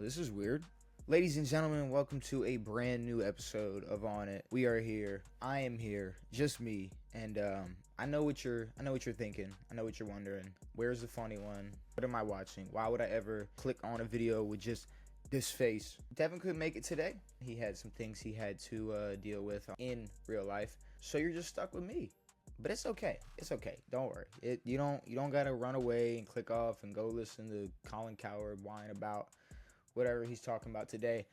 This is weird. Ladies and gentlemen, welcome to a brand new episode of On It. We are here. I am here. Just me. And I know what you're thinking. I know what you're wondering. Where's the funny one? What am I watching? Why would I ever click on a video with just this face? Devin couldn't make it today. He had some things he had to deal with in real life. So you're just stuck with me. But it's okay. It's okay. Don't worry. You don't gotta run away and click off and go listen to Colin Cowherd whine about whatever he's talking about today.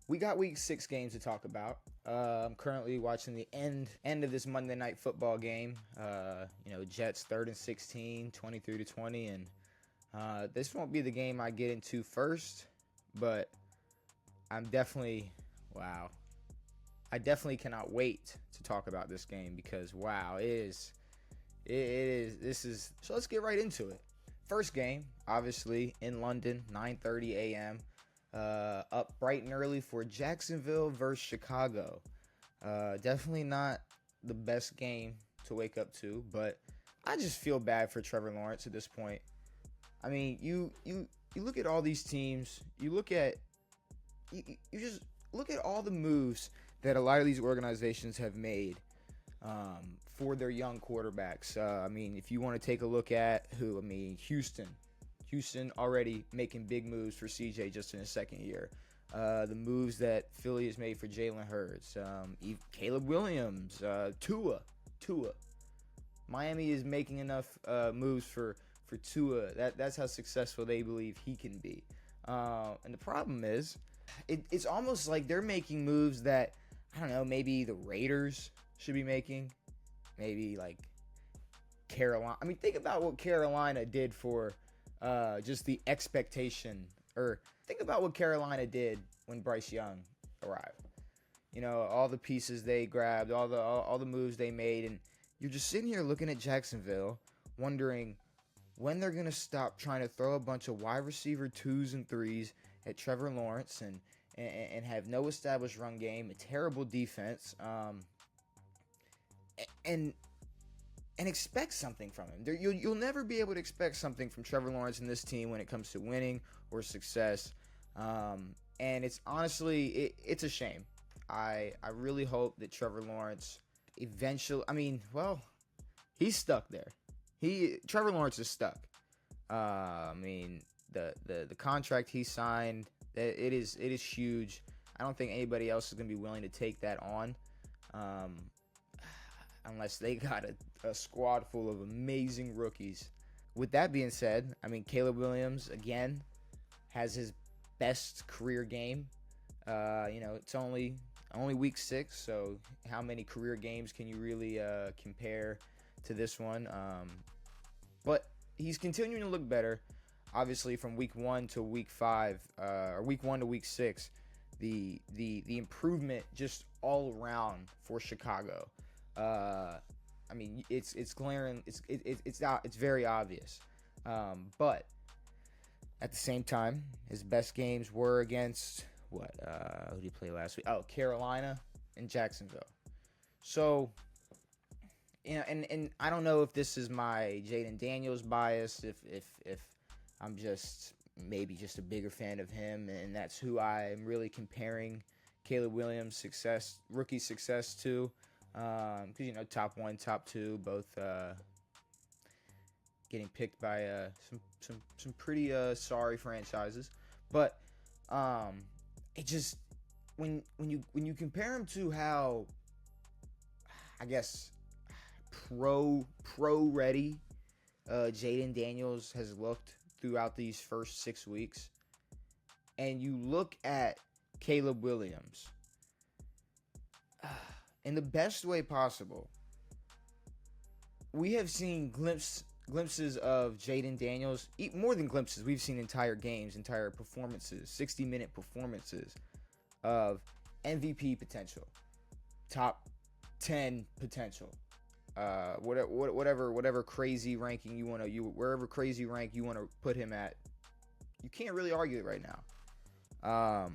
We got week 6 games to talk about. I'm currently watching the end of this Monday Night Football game. Jets 3rd and 16, 23-20, and this won't be the game I get into first, but I definitely cannot wait to talk about this game because this is. So let's get right into it. First game, obviously in London, 9:30 a.m. Up bright and early for Jacksonville versus Chicago. Definitely not the best game to wake up to, but I just feel bad for Trevor Lawrence at this point. I mean, you look at all these teams. You just look at all the moves that a lot of these organizations have made for their young quarterbacks. If you want to take a look at Houston already making big moves for CJ just in his second year. The moves that Philly has made for Jalen Hurts, Caleb Williams, Tua. Miami is making enough moves for Tua. That's how successful they believe he can be. And the problem is, it's almost like they're making moves that, I don't know, maybe the Raiders should be making. Maybe like Carolina. I mean, think about what Carolina did for just the expectation. Or think about what Carolina did when Bryce Young arrived. You know, all the pieces they grabbed, all the moves they made. And you're just sitting here looking at Jacksonville, wondering when they're going to stop trying to throw a bunch of wide receiver 2s and 3s at Trevor Lawrence and have no established run game, a terrible defense, and expect something from him. You'll never be able to expect something from Trevor Lawrence and this team when it comes to winning or success. And it's honestly, it's a shame. I really hope that Trevor Lawrence eventually, he's stuck there. Trevor Lawrence is stuck. The contract he signed, it is huge. I don't think anybody else is going to be willing to take that on, unless they got a squad full of amazing rookies. With that being said, Caleb Williams again has his best career game. It's only week 6, so how many career games can you really compare to this one? But he's continuing to look better. Obviously, from week 1 to week 5, or week 1 to week 6, the improvement just all around for Chicago. It's glaring. It's very obvious. But at the same time, his best games were against who did he play last week? Oh, Carolina and Jacksonville. So, and I don't know if this is my Jaden Daniels bias, if I'm just maybe just a bigger fan of him, and that's who I'm really comparing Caleb Williams' rookie success to. Because top 1, top 2, both getting picked by some pretty sorry franchises. But it just when you compare him to how, I guess, pro ready Jaden Daniels has looked throughout these first 6 weeks, and you look at Caleb Williams in the best way possible, we have seen glimpses of Jaden Daniels, more than glimpses. We've seen entire games, entire performances, 60-minute performances of MVP potential, top 10 potential, whatever crazy ranking you want to, wherever crazy rank you want to put him at, you can't really argue it right now.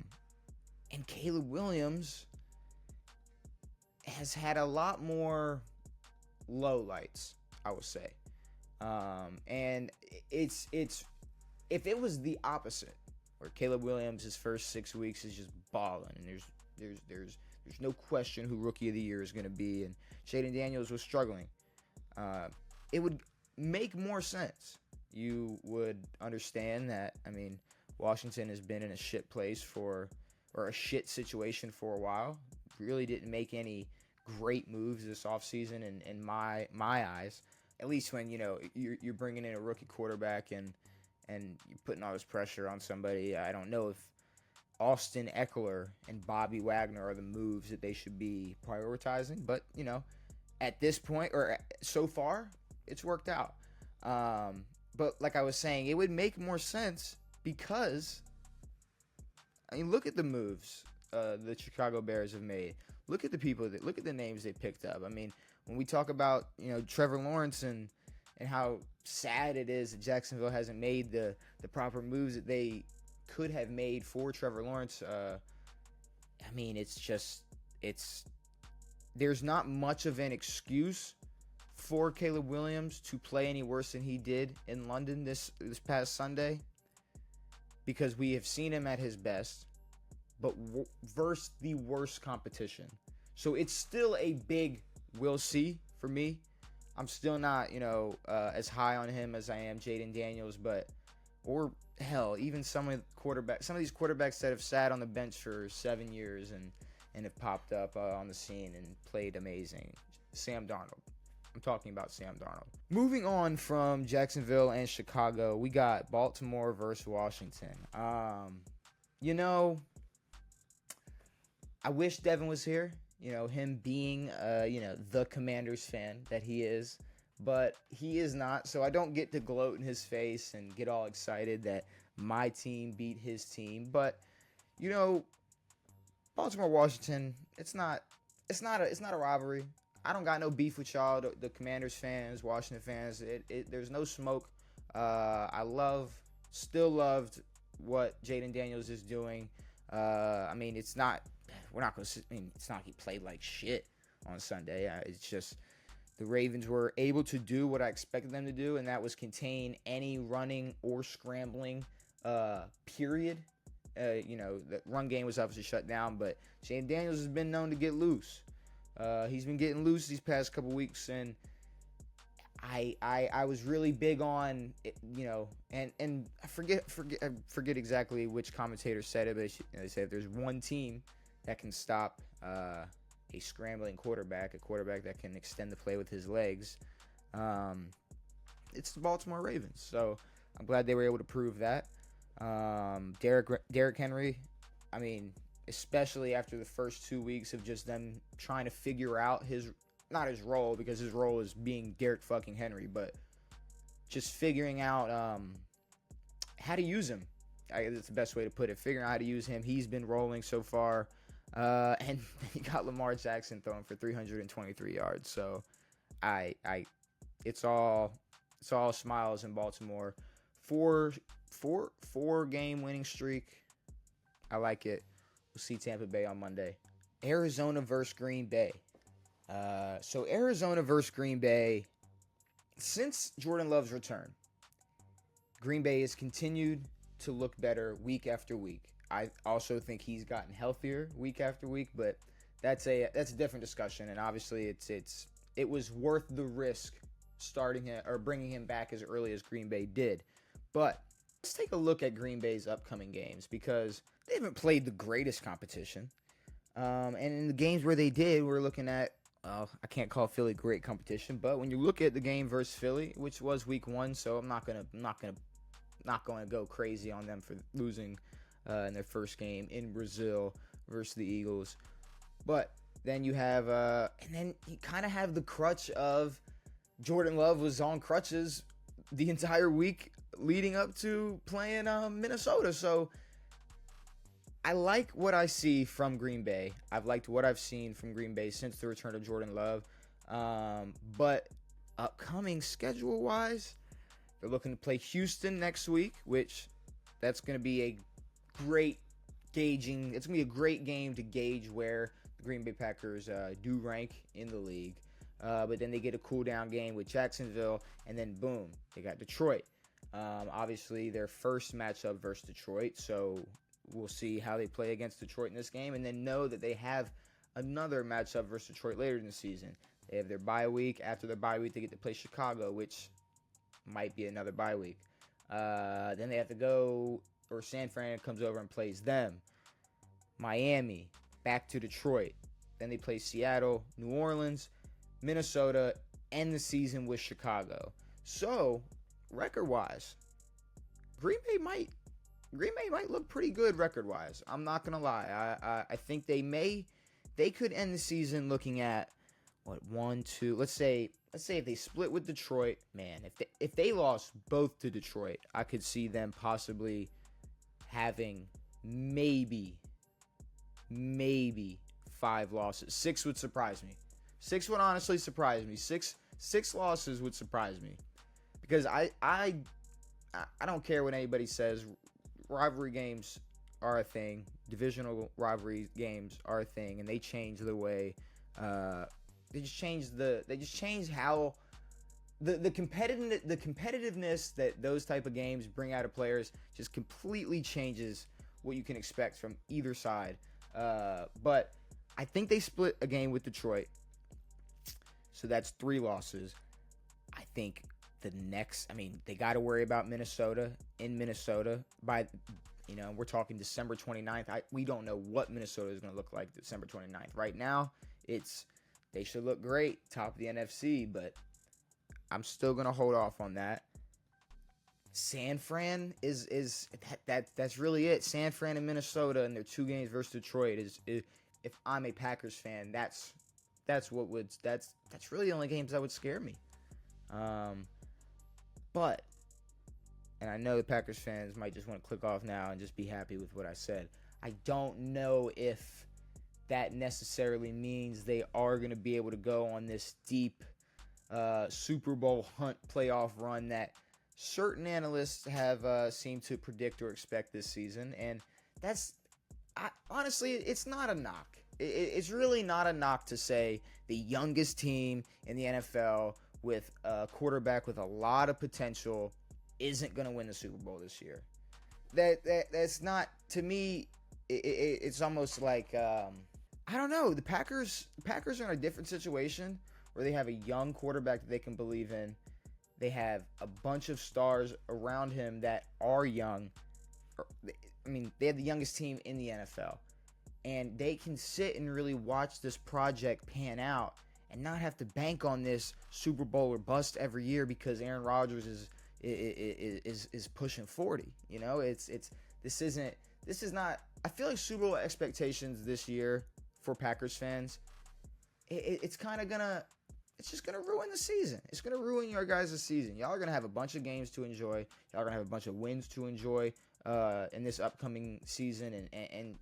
And Caleb Williams has had a lot more lowlights, I would say. And it's if it was the opposite, where Caleb Williams, his first 6 weeks is just balling, and there's no question who Rookie of the Year is going to be, and Jaden Daniels was struggling. It would make more sense. You would understand that, I mean, Washington has been in a shit place or a shit situation for a while. Really didn't make any great moves this offseason in my eyes. At least when, you're bringing in a rookie quarterback and you're putting all this pressure on somebody. I don't know if Austin Eckler and Bobby Wagner are the moves that they should be prioritizing. But, at this point, or so far, it's worked out. But like I was saying, it would make more sense because, I mean, look at the moves the Chicago Bears have made. Look at the names they picked up. I mean, when we talk about, Trevor Lawrence and how sad it is that Jacksonville hasn't made the proper moves that they could have made for Trevor Lawrence, I mean, there's not much of an excuse for Caleb Williams to play any worse than he did in London this past Sunday, because we have seen him at his best, but versus the worst competition. So it's still a big we'll see for me. I'm still not, as high on him as I am Jaden Daniels, or hell, even some of these quarterbacks that have sat on the bench for 7 years and have popped up on the scene and played amazing. Sam Darnold. I'm talking about Sam Darnold. Moving on from Jacksonville and Chicago, we got Baltimore versus Washington. I wish Devin was here. Him being, the Commanders fan that he is. But he is not, so I don't get to gloat in his face and get all excited that my team beat his team. But, Baltimore, Washington, it's not a rivalry. I don't got no beef with y'all, the Commanders fans, Washington fans. There's no smoke. Still loved what Jaden Daniels is doing. It's not like he played like shit on Sunday. It's just the Ravens were able to do what I expected them to do, and that was contain any running or scrambling, period. The run game was obviously shut down, but Jaden Daniels has been known to get loose. He's been getting loose these past couple weeks, and I was really big on it, and I forget exactly which commentator said it, but they said if there's one team that can stop a scrambling quarterback, a quarterback that can extend the play with his legs, it's the Baltimore Ravens. So I'm glad they were able to prove that. Derrick Henry, I mean, especially after the first 2 weeks of just them trying to figure out not his role, because his role is being Derrick fucking Henry, but just figuring out how to use him. I guess that's the best way to put it. Figuring out how to use him. He's been rolling so far. And you got Lamar Jackson throwing for 323 yards. So it's all smiles in Baltimore. Four game winning streak. I like it. We'll see Tampa Bay on Monday. Arizona versus Green Bay. So Arizona versus Green Bay. Since Jordan Love's return, Green Bay has continued to look better week after week. I also think he's gotten healthier week after week, but that's a different discussion. And obviously, it was worth the risk starting him or bringing him back as early as Green Bay did. But let's take a look at Green Bay's upcoming games, because they haven't played the greatest competition. And in the games where they did, we're looking at, I can't call Philly great competition, but when you look at the game versus Philly, which was week 1, so I'm not gonna go crazy on them for losing in their first game in Brazil versus the Eagles. But then you have, and then you kind of have the crutch of Jordan Love was on crutches the entire week leading up to playing Minnesota. So I like what I see from Green Bay. I've liked what I've seen from Green Bay since the return of Jordan Love. But upcoming schedule-wise, they're looking to play Houston next week, which that's going to be a great gauging. It's going to be a great game to gauge where the Green Bay Packers do rank in the league. But then they get a cool-down game with Jacksonville, and then boom, they got Detroit. Obviously, their first matchup versus Detroit, so we'll see how they play against Detroit in this game, and then know that they have another matchup versus Detroit later in the season. They have their bye week. After their bye week, they get to play Chicago, which might be another bye week. Then they have to go, or San Fran comes over and plays them. Miami, back to Detroit. Then they play Seattle, New Orleans, Minnesota, end the season with Chicago. So, record-wise, Green Bay might look pretty good record-wise. I'm not gonna lie. I think they could end the season looking at what, 1, 2. Let's say if they split with Detroit, man. If they lost both to Detroit, I could see them possibly having maybe 5 losses. 6 would surprise me. 6 would honestly surprise me. Six losses would surprise me, because I don't care what anybody says. Rivalry games are a thing. Divisional rivalry games are a thing, and they change the way. They just change how the competitiveness that those type of games bring out of players just completely changes what you can expect from either side. But I think they split a game with Detroit, so that's 3 losses. I think they got to worry about Minnesota in Minnesota by, we're talking December 29th. We don't know what Minnesota is going to look like December 29th. Right now, they should look great, top of the NFC, but I'm still going to hold off on that. San Fran that's really it. San Fran and Minnesota and their 2 games versus Detroit is if I'm a Packers fan, that's really the only games that would scare me. But, and I know the Packers fans might just want to click off now and just be happy with what I said. I don't know if that necessarily means they are going to be able to go on this deep Super Bowl hunt playoff run that certain analysts have seemed to predict or expect this season. And honestly, it's not a knock. It's really not a knock to say the youngest team in the NFL with a quarterback with a lot of potential isn't going to win the Super Bowl this year. That's not, to me, it's almost like, I don't know, the Packers are in a different situation where they have a young quarterback that they can believe in. They have a bunch of stars around him that are young. They have the youngest team in the NFL. And they can sit and really watch this project pan out and not have to bank on this Super Bowl or bust every year because Aaron Rodgers is pushing 40. This is not. I feel like Super Bowl expectations this year for Packers fans, it's just gonna ruin the season. It's gonna ruin your guys' season. Y'all are gonna have a bunch of games to enjoy. Y'all are gonna have a bunch of wins to enjoy in this upcoming season, and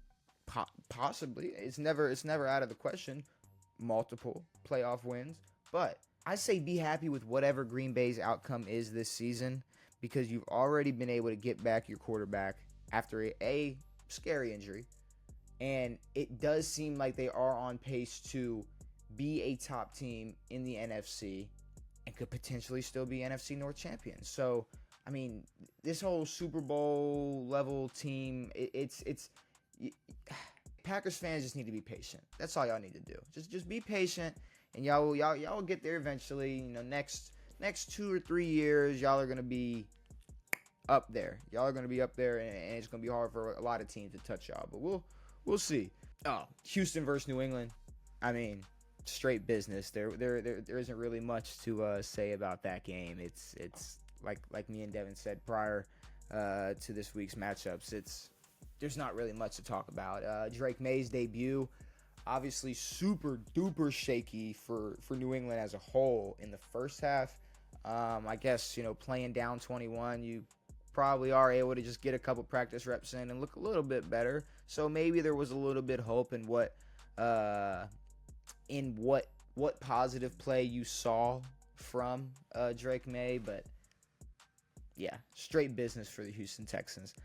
possibly it's never out of the question multiple playoff wins. But I say be happy with whatever Green Bay's outcome is this season, because you've already been able to get back your quarterback after a scary injury, and it does seem like they are on pace to be a top team in the NFC and could potentially still be NFC North champions. So, this whole Super Bowl level team, Packers fans just need to be patient. That's all y'all need to do. Just be patient, and y'all will get there eventually. Next 2 or 3 years, y'all are gonna be up there. Y'all are gonna be up there, and it's gonna be hard for a lot of teams to touch y'all. But we'll see. Oh, Houston versus New England. Straight business. There isn't really much to say about that game. It's like me and Devin said prior to this week's matchups. There's not really much to talk about. Drake May's debut, obviously super duper shaky for New England as a whole in the first half. I guess playing down 21, you probably are able to just get a couple practice reps in and look a little bit better. So maybe there was a little bit of hope in what positive play you saw from Drake May, but yeah, straight business for the Houston Texans.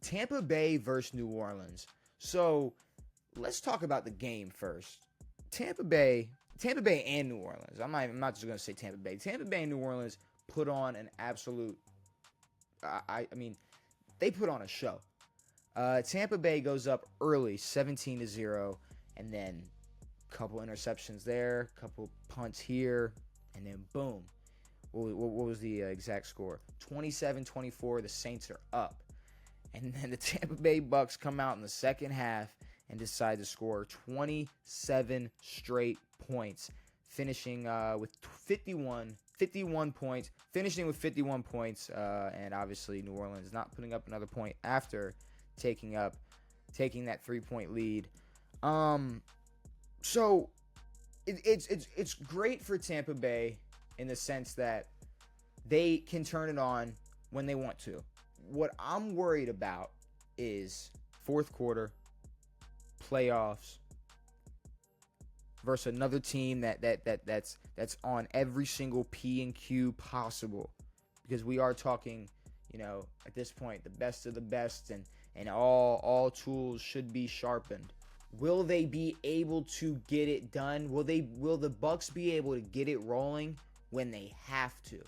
Tampa Bay versus New Orleans. So let's talk about the game first. Tampa Bay and New Orleans. I'm not just gonna say Tampa Bay. Tampa Bay and New Orleans put on an absolute I mean, they put on a show. Tampa Bay goes up early, 17-0, and then a couple interceptions there, couple punts here, and then boom. What was the exact score? 27-24. The Saints are up, and then the Tampa Bay Bucks come out in the second half and decide to score 27 straight points, finishing with 51 points, finishing with 51 points, and obviously New Orleans not putting up another point after taking that 3-point lead. So it's great for Tampa Bay in the sense that they can turn it on when they want to. What I'm worried about is fourth quarter, playoffs, versus another team that's on every single P and Q possible, because we are talking, at this point, the best of the best, and all tools should be sharpened. Will they be able to get it done? Will the Bucks be able to get it rolling when they have to?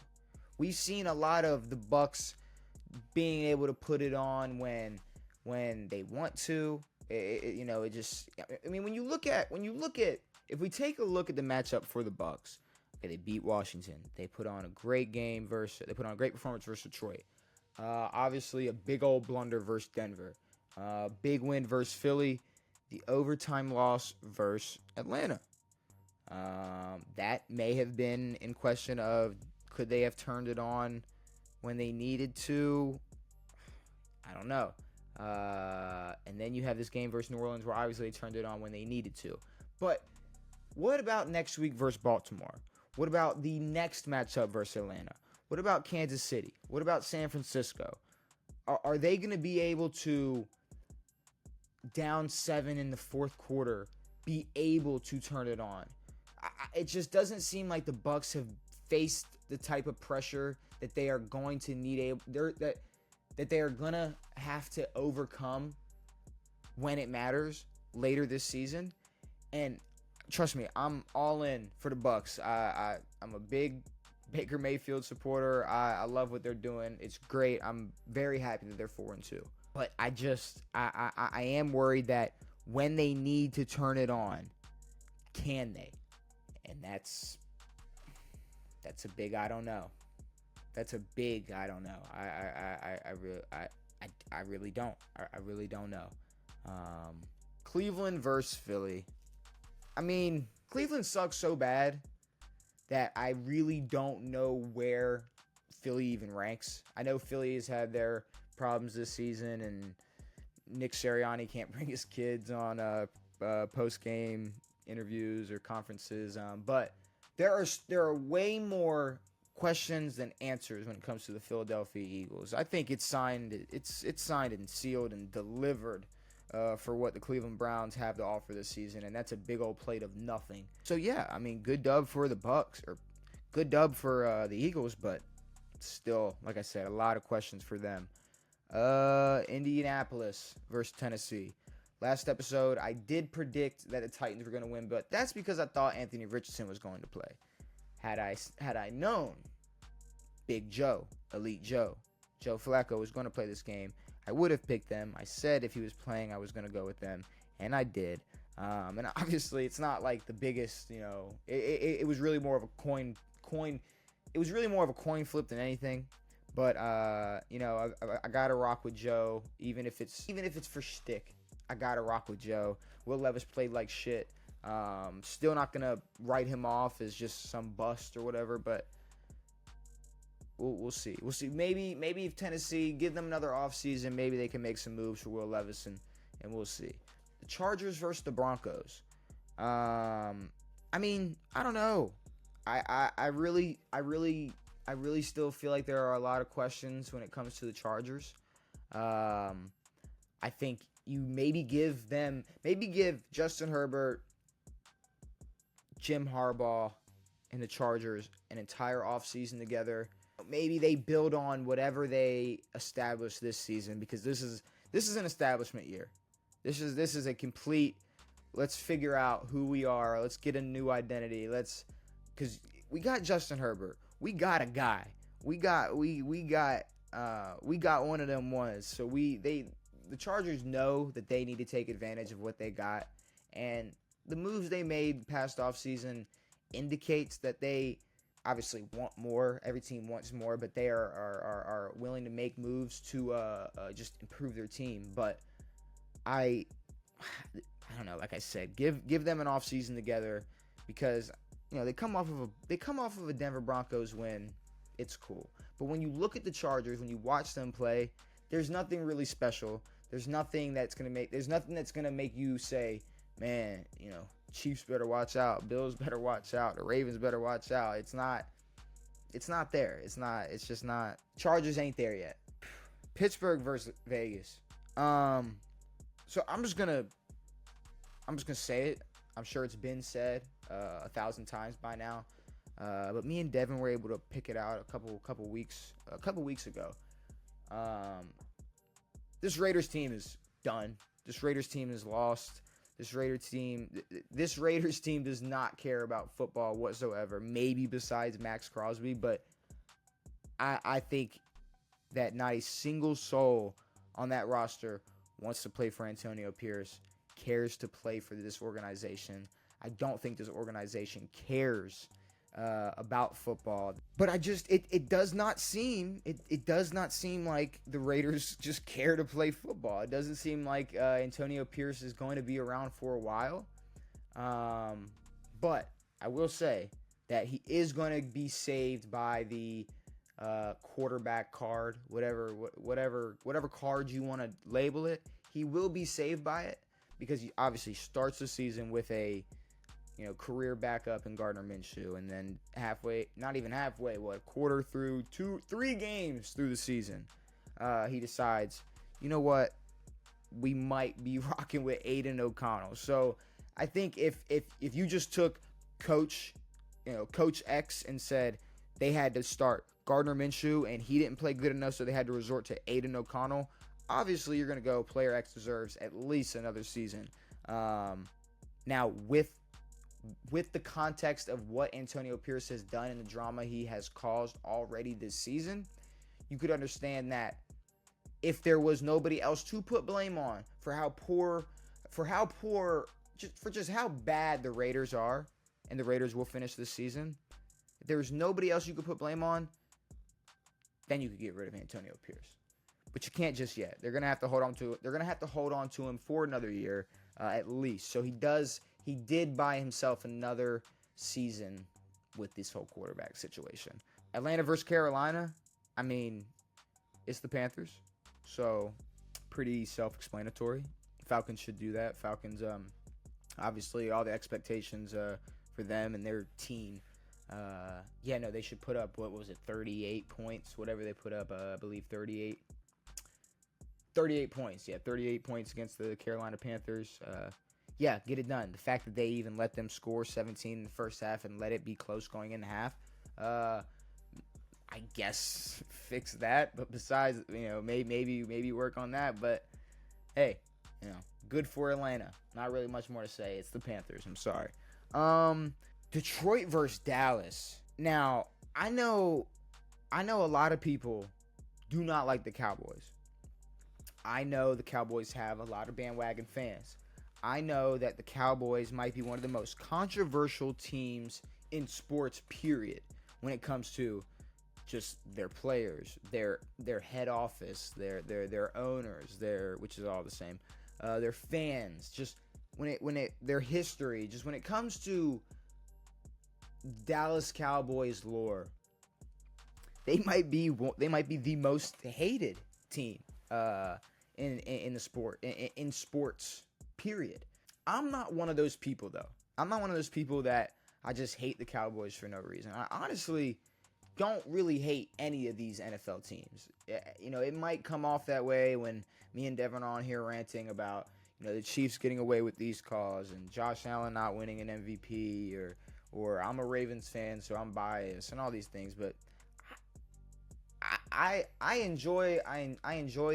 We've seen a lot of the Bucks being able to put it on when they want to. When you look at, if we take a look at the matchup for the Bucks, okay, they beat Washington. They put on a great performance versus Detroit. Obviously a big old blunder versus Denver. Big win versus Philly. The overtime loss versus Atlanta. That may have been in question of, could they have turned it on when they needed to? I don't know. And then you have this game versus New Orleans where obviously they turned it on when they needed to. But what about next week versus Baltimore? What about the next matchup versus Atlanta? What about Kansas City? What about San Francisco? Are they going to be able to, down 7 in the fourth quarter, be able to turn it on? It just doesn't seem like the Bucks have faced the type of pressure that they are going to need, that they are going to have to overcome when it matters later this season. And trust me, I'm all in for the Bucks. I'm a big Baker Mayfield supporter. I love what they're doing. It's great. I'm very happy that they're 4-2. But I am worried that when they need to turn it on, can they? And that's a big I don't know. That's a big I don't know. I really don't. I really don't know. Cleveland versus Philly. I mean, Cleveland sucks so bad that I really don't know where Philly even ranks. I know Philly has had their problems this season, and Nick Sirianni can't bring his kids on post-game interviews or conferences. But there are way more questions than answers when it comes to the Philadelphia Eagles. I think it's signed and sealed and delivered for what the Cleveland Browns have to offer this season, and that's a big old plate of nothing. So yeah, I mean, good dub for the Bucks, or good dub for the Eagles, but still, like I said, a lot of questions for them. Indianapolis versus Tennessee. Last episode, I did predict that the Titans were going to win, but that's because I thought Anthony Richardson was going to play. Had I known Big Joe, Elite Joe Flacco was going to play this game, I would have picked them. I said if he was playing, I was going to go with them, and I did. And obviously, it's not like the biggest, it was really more of a coin. It was really more of a coin flip than anything. But I gotta rock with Joe, even if it's for shtick. I gotta rock with Joe. Will Levis played like shit. Still not gonna write him off as just some bust or whatever, but we'll see. We'll see. Maybe if Tennessee give them another offseason, maybe they can make some moves for Will Levis, and we'll see. The Chargers versus the Broncos. I mean, I don't know. I really still feel like there are a lot of questions when it comes to the Chargers. I think you maybe give Justin Herbert, Jim Harbaugh, and the Chargers an entire offseason together. Maybe they build on whatever they establish this season, because this is an establishment year. This is a complete, let's figure out who we are. Let's get a new identity. Because we got Justin Herbert. We got a guy. We got We got one of them ones. So the Chargers know that they need to take advantage of what they got, and the moves they made past offseason indicates that they obviously want more. Every team wants more, but they are willing to make moves to just improve their team. But I don't know. Like I said, give them an offseason together, because they come off of a Denver Broncos win. It's cool. But when you look at the Chargers, when you watch them play, there's nothing really special. There's nothing that's gonna make you say, man, Chiefs better watch out, Bills better watch out, the Ravens better watch out. It's not there. It's just not. Chargers ain't there yet. Pittsburgh versus Vegas. So I'm just gonna say it. I'm sure it's been said 1,000 times by now. But me and Devin were able to pick it out a couple weeks ago. This Raiders team is done. This Raiders team is lost. This Raiders team does not care about football whatsoever. Maybe besides Max Crosby, but I think that not a single soul on that roster wants to play for Antonio Pierce, cares to play for this organization. I don't think this organization cares about football. But it does not seem like the Raiders just care to play football. It doesn't seem like Antonio Pierce is going to be around for a while. But I will say that he is going to be saved by the quarterback card, whatever card you want to label it. He will be saved by it, because he obviously starts the season with a career backup in Gardner Minshew, and then not even halfway, quarter through 3 games through the season, he decides, you know what, we might be rocking with Aiden O'Connell. So I think if you just took Coach X and said they had to start Gardner Minshew and he didn't play good enough, so they had to resort to Aiden O'Connell, obviously you're going to go player X deserves at least another season. Now, with the context of what Antonio Pierce has done and the drama he has caused already this season, you could understand that if there was nobody else to put blame on for how bad the Raiders are, and the Raiders will finish this season, if there was nobody else you could put blame on, then you could get rid of Antonio Pierce. But you can't just yet. They're gonna have to hold on to him for another year, at least. So he did buy himself another season with this whole quarterback situation. Atlanta versus Carolina, I mean, it's the Panthers, so pretty self-explanatory. Falcons should do that. Falcons, obviously, all the expectations for them and their team. They should put up, 38 points, whatever they put up, I believe 38 points. 38 points against the Carolina Panthers. Get it done. The fact that they even let them score 17 in the first half and let it be close going into half, I guess fix that. But besides, maybe work on that. But hey, good for Atlanta. Not really much more to say. It's the Panthers. I'm sorry. Detroit versus Dallas. Now, I know a lot of people do not like the Cowboys. I know the Cowboys have a lot of bandwagon fans. I know that the Cowboys might be one of the most controversial teams in sports, period, when it comes to just their players, their head office, their owners, which is all the same, their fans, just their history, just when it comes to Dallas Cowboys lore, they might be the most hated team in the sport, in sports, period. I'm not one of those people, though. I'm not one of those people that I just hate the Cowboys for no reason. I honestly don't really hate any of these NFL teams. It might come off that way when me and Devin are on here ranting about the Chiefs getting away with these calls and Josh Allen not winning an MVP, or I'm a Ravens fan, so I'm biased and all these things. But I enjoy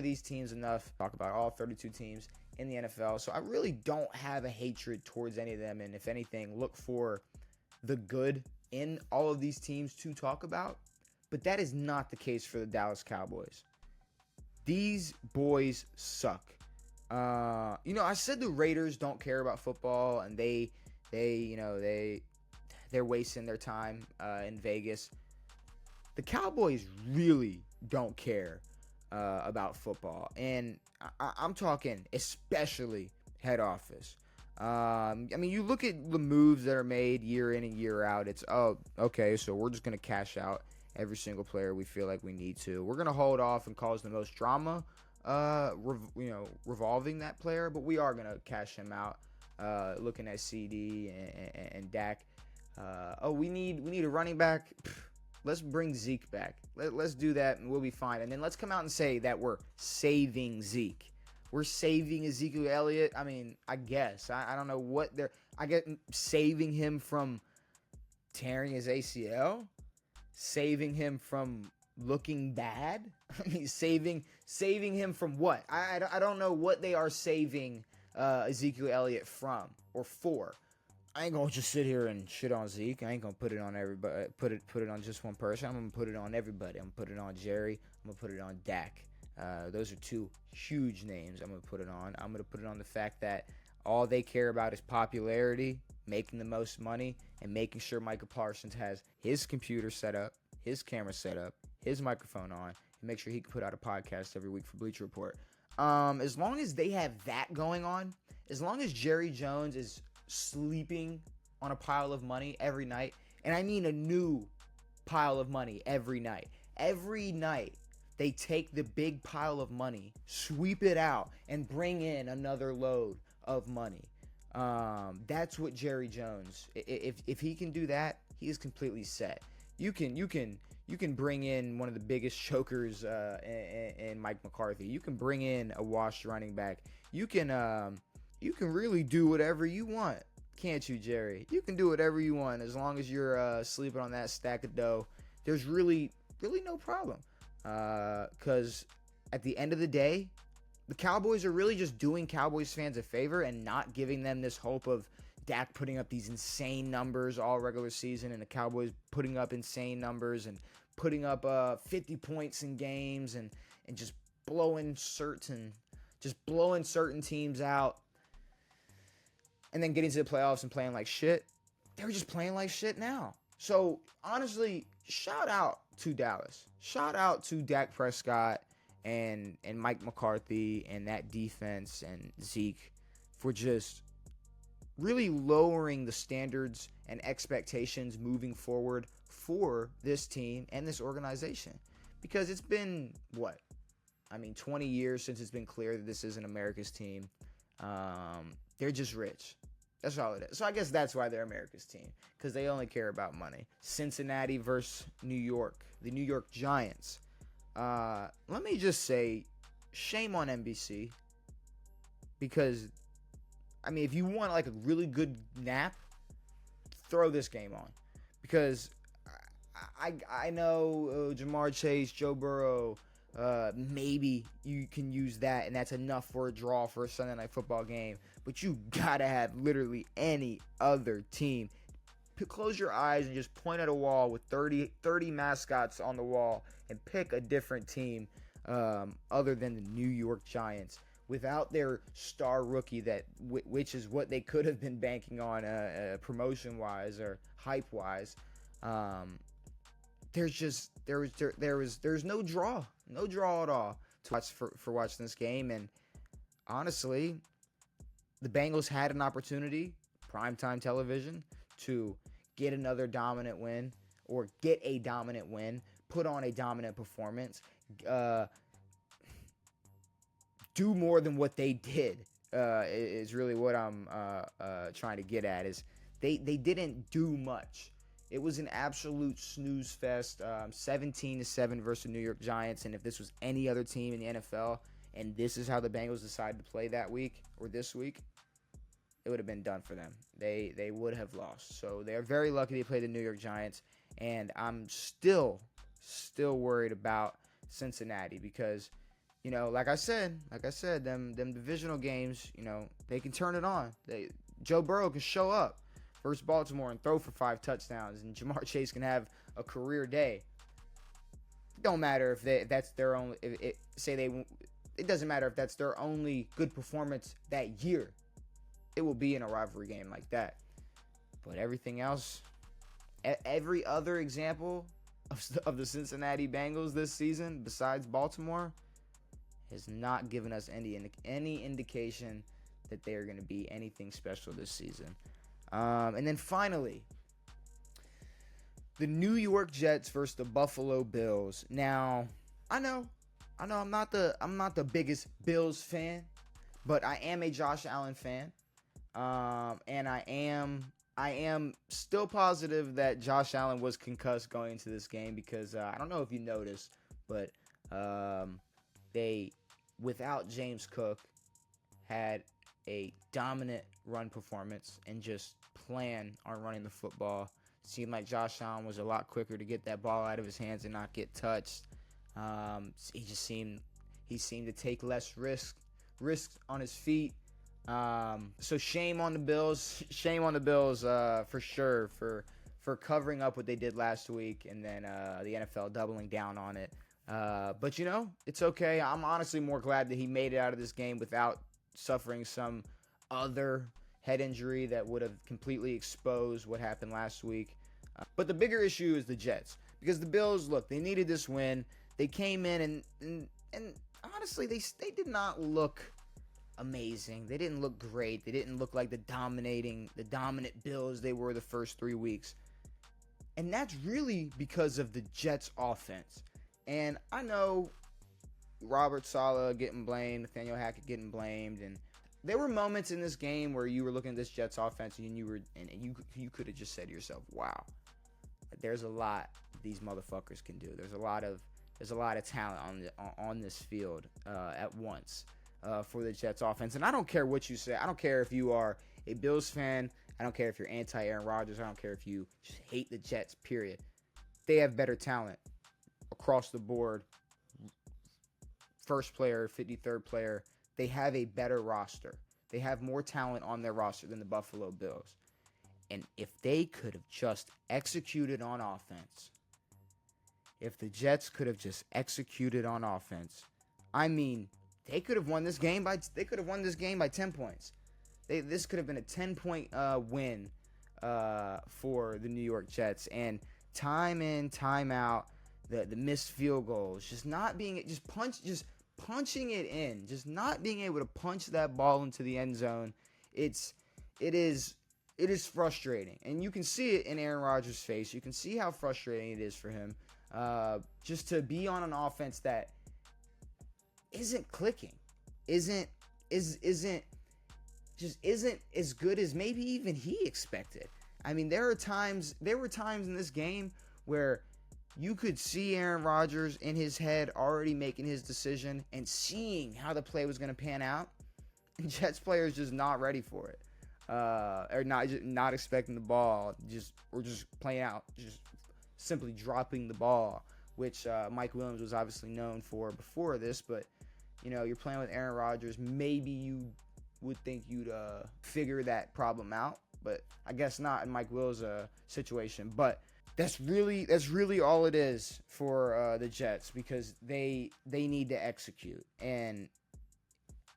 these teams enough to talk about all 32 teams in the NFL. So I really don't have a hatred towards any of them. And if anything, look for the good in all of these teams to talk about. But that is not the case for the Dallas Cowboys. These boys suck. I said the Raiders don't care about football, and they're wasting their time in Vegas. The Cowboys really don't care about football, and I'm talking especially head office. You look at the moves that are made year in and year out. It's, okay, so we're just going to cash out every single player we feel like we need to. We're going to hold off and cause the most drama, revolving that player, but we are going to cash him out. Looking at CD and Dak. We need a running back. Let's bring Zeke back. Let's do that, and we'll be fine. And then let's come out and say that we're saving Zeke. We're saving Ezekiel Elliott. I guess. I don't know what they're... I get saving him from tearing his ACL? Saving him from looking bad? Saving him from what? I don't know what they are saving Ezekiel Elliott from or for. I ain't gonna just sit here and shit on Zeke. I ain't gonna put it on everybody. Put it on just one person. I'm gonna put it on everybody. I'm gonna put it on Jerry. I'm gonna put it on Dak. Those are two huge names I'm gonna put it on. I'm gonna put it on the fact that all they care about is popularity, making the most money, and making sure Michael Parsons has his computer set up, his camera set up, his microphone on, and make sure he can put out a podcast every week for Bleacher Report. As long as they have that going on, as long as Jerry Jones is sleeping on a pile of money every night, and I mean a new pile of money every night. Every night they take the big pile of money, sweep it out, and bring in another load of money. That's what Jerry Jones. If he can do that, he is completely set. You can bring in one of the biggest chokers in Mike McCarthy. You can bring in a washed running back. You can really do whatever you want, can't you, Jerry? You can do whatever you want as long as you're sleeping on that stack of dough. There's really no problem. Because at the end of the day, the Cowboys are really just doing Cowboys fans a favor and not giving them this hope of Dak putting up these insane numbers all regular season and the Cowboys putting up insane numbers and putting up 50 points in games and just blowing certain teams out and then getting to the playoffs and playing like shit. They're just playing like shit now. So, honestly, shout out to Dallas. Shout out to Dak Prescott and Mike McCarthy and that defense and Zeke for just really lowering the standards and expectations moving forward for this team and this organization. Because it's been, 20 years since it's been clear that this isn't America's team. They're just rich. That's all it is. So I guess that's why they're America's team, because they only care about money. Cincinnati versus New York, the New York Giants. Let me just say, shame on NBC, because, if you want like a really good nap, throw this game on, because I know Jamar Chase, Joe Burrow, maybe you can use that, and that's enough for a draw for a Sunday Night Football game. But you gotta have literally any other team. Close your eyes and just point at a wall with 30 mascots on the wall and pick a different team other than the New York Giants without their star rookie, which is what they could have been banking on promotion-wise or hype-wise. There's no draw at all to watch for watching this game. And honestly, the Bengals had an opportunity, primetime television, to get another dominant win or get a dominant win, put on a dominant performance, do more than what they did is really what I'm trying to get at. Is they didn't do much. It was an absolute snooze fest, 17-7 versus the New York Giants. And if this was any other team in the NFL, and this is how the Bengals decided to play that week or this week, it would have been done for them. They would have lost. So they're very lucky they played the New York Giants. And I'm still worried about Cincinnati because, like I said, them divisional games, they can turn it on. Joe Burrow can show up versus Baltimore and throw for 5 touchdowns, and Jamar Chase can have a career day. It don't matter if that's their only. It doesn't matter if that's their only good performance that year. It will be in a rivalry game like that. But everything else, every other example of the Cincinnati Bengals this season, besides Baltimore, has not given us any indication that they are going to be anything special this season. And then finally, the New York Jets versus the Buffalo Bills. Now, I know I'm not the biggest Bills fan, but I am a Josh Allen fan. And I am still positive that Josh Allen was concussed going into this game because I don't know if you noticed, but they, without James Cook, had a dominant run performance and just plan on running the football. Seemed like Josh Allen was a lot quicker to get that ball out of his hands and not get touched. He seemed to take less risks on his feet. So shame on the Bills. Shame on the Bills for sure for covering up what they did last week and then the NFL doubling down on it. But it's okay. I'm honestly more glad that he made it out of this game without suffering some other head injury that would have completely exposed what happened last week. But the bigger issue is the Jets, because the Bills, look, they needed this win. They came in and honestly they did not look amazing. They didn't look great. They didn't look like the dominant Bills they were the first 3 weeks. And that's really because of the Jets offense. And I know Robert Saleh getting blamed, Nathaniel Hackett getting blamed, and there were moments in this game where you were looking at this Jets offense and you could have just said to yourself, "Wow, there's a lot these motherfuckers can do. There's a lot of talent on this field at once for the Jets offense." And I don't care what you say. I don't care if you are a Bills fan. I don't care if you're anti-Aaron Rodgers. I don't care if you just hate the Jets, period. They have better talent across the board. First player, 53rd player. They have a better roster. They have more talent on their roster than the Buffalo Bills. And if they could have just executed on offense, if the Jets could have just executed on offense, I mean, they could have won this game by 10 points. This could have been a 10-point win for the New York Jets. And time in, time out, the missed field goals, punching it in, just not being able to punch that ball into the end zone. It is frustrating, and you can see it in Aaron Rodgers' face. You can see how frustrating it is for him, just to be on an offense that isn't clicking, isn't as good as maybe even he expected. I mean, there were times in this game where you could see Aaron Rodgers in his head already making his decision and seeing how the play was going to pan out. And Jets players just not ready for it, or not expecting the ball, just playing out, just simply dropping the ball, which Mike Williams was obviously known for before this. But you're playing with Aaron Rodgers. Maybe you would think you'd figure that problem out, but I guess not in Mike Williams' situation. But that's really all it is for the Jets, because they need to execute. And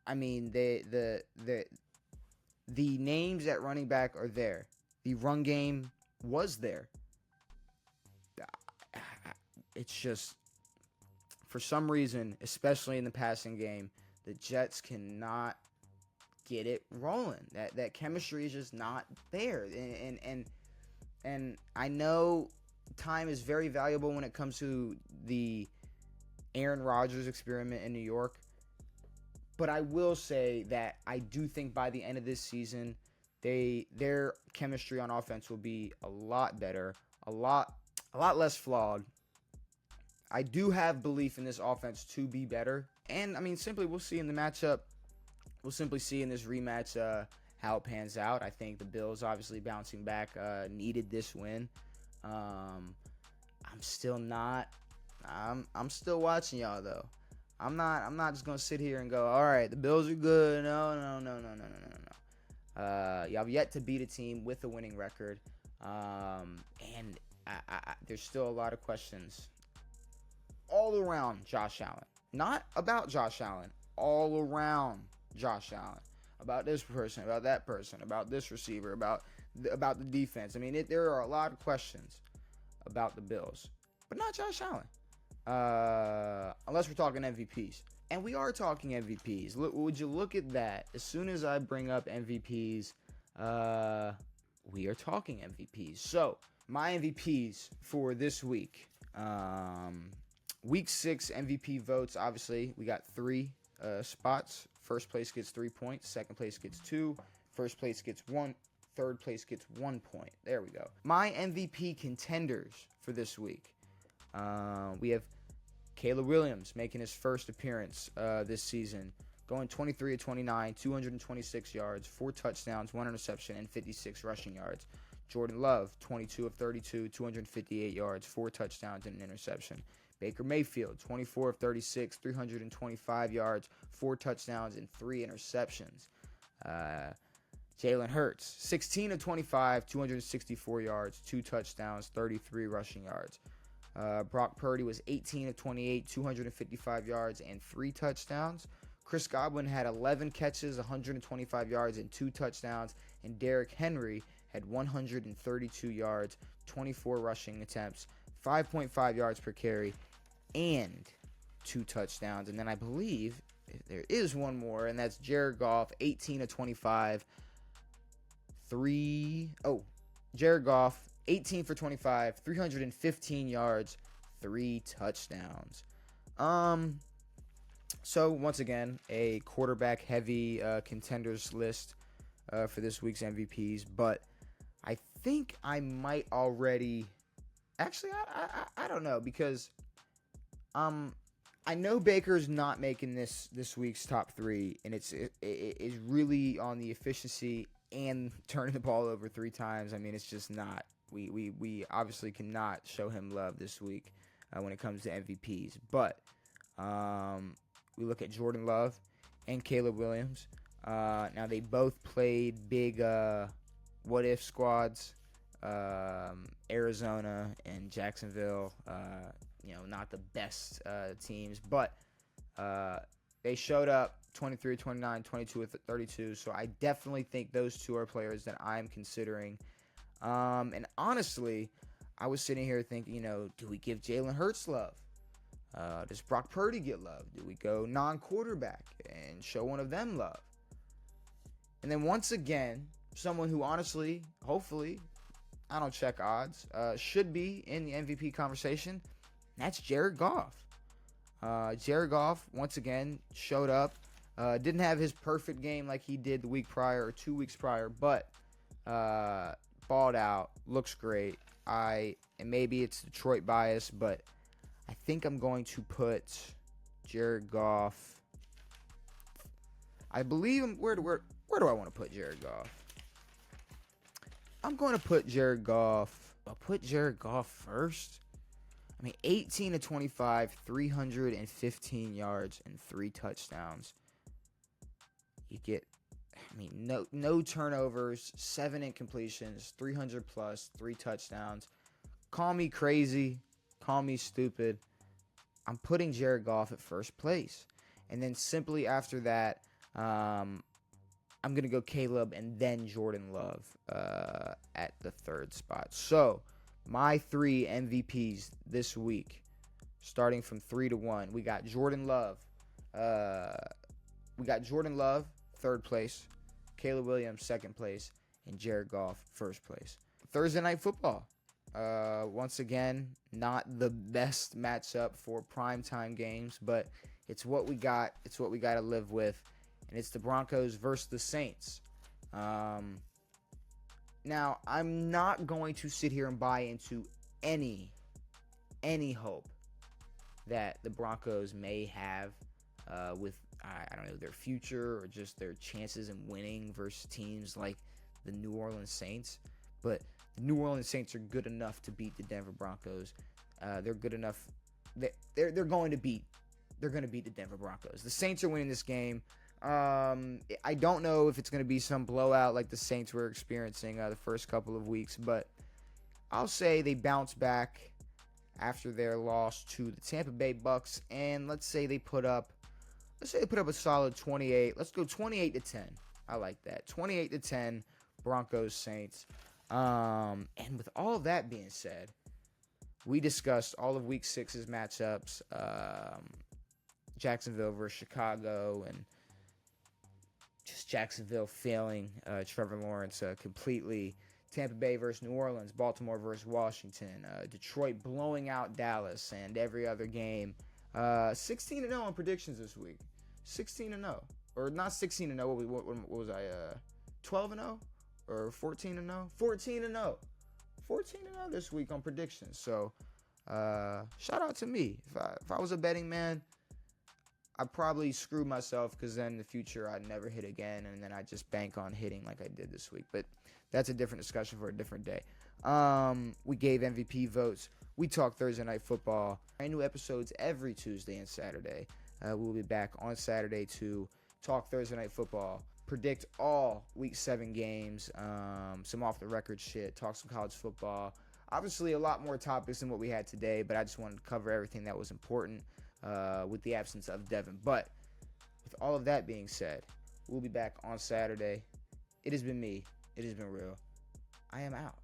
I mean, the names at running back are there. The run game was there. It's just, for some reason, especially in the passing game, the Jets cannot get it rolling. That chemistry is just not there. And I know time is very valuable when it comes to the Aaron Rodgers experiment in New York. But I will say that I do think by the end of this season, their chemistry on offense will be a lot better, a lot less flawed. I do have belief in this offense to be better. And, I mean, simply we'll see in the matchup. We'll simply see in this rematch how it pans out. I think the Bills, obviously bouncing back, needed this win. I'm still watching y'all, though. I'm not just gonna sit here and go, all right, the Bills are good. No. Y'all have yet to beat a team with a winning record, and there's still a lot of questions all around Josh Allen. Not about Josh Allen, all around Josh Allen. About this person, about that person, about this receiver, about the defense. I mean, there are a lot of questions about the Bills, but not Josh Allen. Unless we're talking MVPs. And we are talking MVPs. Would you look at that? As soon as I bring up MVPs, we are talking MVPs. So, my MVPs for this week. Week 6 MVP votes, obviously, we got 3 spots. First place gets 3 points. Second place gets 2. First place gets 1. Third place gets 1 point. There we go. My MVP contenders for this week. We have Caleb Williams making his first appearance this season, going 23 of 29, 226 yards, 4 touchdowns, 1 interception, and 56 rushing yards. Jordan Love, 22 of 32, 258 yards, 4 touchdowns, and an interception. Baker Mayfield, 24 of 36, 325 yards, 4 touchdowns, and 3 interceptions. Jalen Hurts, 16 of 25, 264 yards, 2 touchdowns, 33 rushing yards. Brock Purdy was 18 of 28, 255 yards, and 3 touchdowns. Chris Godwin had 11 catches, 125 yards, and 2 touchdowns. And Derrick Henry had 132 yards, 24 rushing attempts, 5.5 yards per carry, and 2 touchdowns. And then I believe there is one more, and that's Jared Goff, 18 of 25, Jared Goff, 18 for 25, 315 yards, 3 touchdowns. So once again, a quarterback-heavy contenders list for this week's MVPs, but I think I might already. Actually, I don't know, because I know Baker's not making this week's top 3, and it is really on the efficiency and turning the ball over 3 times. I mean, it's just not. We obviously cannot show him love this week when it comes to MVPs. But we look at Jordan Love and Caleb Williams. Now, they both played big what-if squads, Arizona and Jacksonville. Not the best teams, but they showed up 23 of 29, 22 of 32. So I definitely think those 2 are players that I'm considering. And honestly, I was sitting here thinking, do we give Jalen Hurts love? Does Brock Purdy get love? Do we go non-quarterback and show one of them love? And then once again, someone who honestly, hopefully, I don't check odds, should be in the MVP conversation, that's Jared Goff. Jared Goff, once again, showed up. Didn't have his perfect game like he did the week prior or 2 weeks prior, but balled out, looks great. And maybe it's Detroit bias, but I think I'm going to put Jared Goff. I believe him. Where do I want to put Jared Goff? I'm going to put Jared Goff. I'll put Jared Goff first. I mean, 18 to 25, 315 yards, and 3 touchdowns. You get, no turnovers, 7 incompletions, 300 plus, 3 touchdowns. Call me crazy, call me stupid. I'm putting Jared Goff at first place. And then simply after that, I'm going to go Caleb and then Jordan Love at the 3rd spot. So, my 3 MVPs this week, starting from 3 to 1. We got Jordan Love. 3rd place. Caleb Williams, 2nd place. And Jared Goff, 1st place. Thursday Night Football. Once again, not the best matchup for primetime games, but it's what we got. It's what we got to live with. And it's the Broncos versus the Saints. Now, I'm not going to sit here and buy into any hope that the Broncos may have with, I don't know, their future or just their chances in winning versus teams like the New Orleans Saints. But the New Orleans Saints are good enough to beat the Denver Broncos. They're good enough. They're going to beat the Denver Broncos. The Saints are winning this game. I don't know if it's going to be some blowout like the Saints were experiencing the first couple of weeks, but I'll say they bounce back after their loss to the Tampa Bay Bucks, and let's say they put up a solid 28. Let's go 28-10. I like that. 28-10, Broncos Saints. And with all that being said, we discussed all of Week 6's matchups, Jacksonville versus Chicago, and just Jacksonville failing Trevor Lawrence completely. Tampa Bay versus New Orleans, Baltimore versus Washington, Detroit blowing out Dallas, and every other game. 16-0 on predictions this week. 16-0. Or not 16-0. What was I? 12-0? Or 14-0? 14-0. 14-0 this week on predictions. So, shout out to me. If I was a betting man, I'd probably screw myself because then in the future I'd never hit again, and then I'd just bank on hitting like I did this week. But that's a different discussion for a different day. We gave MVP votes. We talked Thursday Night Football. Brand new episodes every Tuesday and Saturday. We'll be back on Saturday to talk Thursday Night Football, predict all Week 7 games, some off-the-record shit, talk some college football. Obviously, a lot more topics than what we had today, but I just wanted to cover everything that was important with the absence of Devin. But with all of that being said, we'll be back on Saturday. It has been me. It has been real. I am out.